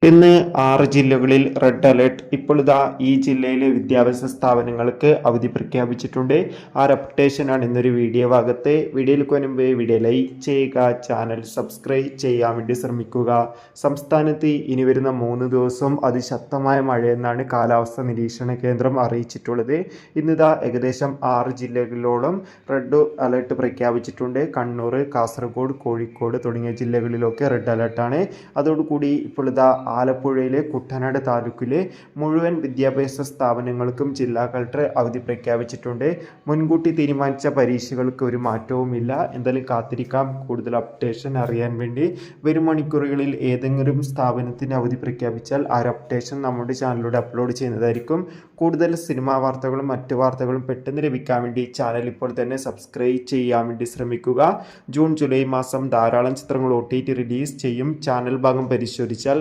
ഇന്ന് 6 ജില്ലകളിൽ red alert. ഇപ്പോൾ ഈ ജില്ലയിലെ വിദ്യാഭ്യാസ സ്ഥാപനങ്ങൾക്ക് അവധി പ്രഖ്യാപിച്ചിട്ടുണ്ട്. ആ ഒരു അപ്ഡേഷനാണ് ഇന്നൊരു വീഡിയോ ഭാഗത്ത്. വീഡിയോയിലേക്ക് മുൻപ് വീഡിയോ ലൈക്ക് ചെയ്യുക, ചാനൽ സബ്സ്ക്രൈബ് ചെയ്യാൻ വേണ്ടി ശ്രമിക്കുക. സംസ്ഥാനത്ത് ഇനി വരുന്ന 3 ദിവസം അതിശക്തമായ മഴയെന്നാണ് കാലാവസ്ഥാ നിരീക്ഷണ കേന്ദ്രം അറിയിച്ചിട്ടുള്ളത്. ഇന്ന് ഏകദേശം 6 ജില്ലകളിലോളം റെഡ് അലേർട്ട് പ്രഖ്യാപിച്ചിട്ടുണ്ട്. കണ്ണൂർ, കാസർഗോഡ്, കോഴിക്കോട് തുടങ്ങിയ ജില്ലകളിലൊക്കെ റെഡ് അലേർട്ടാണ്. അതോടുകൂടി ഇപ്പോൾ ആലപ്പുഴയിലെ കുട്ടനാട് താലൂക്കിലെ മുഴുവൻ വിദ്യാഭ്യാസ സ്ഥാപനങ്ങൾക്കും ജില്ലാ കളക്ടർ അവധി പ്രഖ്യാപിച്ചിട്ടുണ്ട്. മുൻകൂട്ടി തീരുമാനിച്ച പരീക്ഷകൾക്ക് ഒരു മാറ്റവുമില്ല. എന്തായാലും കാത്തിരിക്കാം കൂടുതൽ അപ്ഡേഷൻ അറിയാൻ വേണ്ടി. വരും മണിക്കൂറുകളിൽ ഏതെങ്കിലും സ്ഥാപനത്തിന് അവധി പ്രഖ്യാപിച്ചാൽ ആ ഒരു അപ്ഡേഷൻ നമ്മുടെ ചാനലിലൂടെ അപ്ലോഡ് ചെയ്യുന്നതായിരിക്കും. കൂടുതൽ സിനിമാ വാർത്തകളും മറ്റു വാർത്തകളും പെട്ടെന്ന് ലഭിക്കാൻ വേണ്ടി ചാനൽ ഇപ്പോൾ തന്നെ സബ്സ്ക്രൈബ് ചെയ്യാൻ വേണ്ടി ശ്രമിക്കുക. ജൂൺ ജൂലൈ മാസം ധാരാളം ചിത്രങ്ങൾ OTT റിലീസ് ചെയ്യും. ചാനൽ ഭാഗം പരിശോധിച്ചാൽ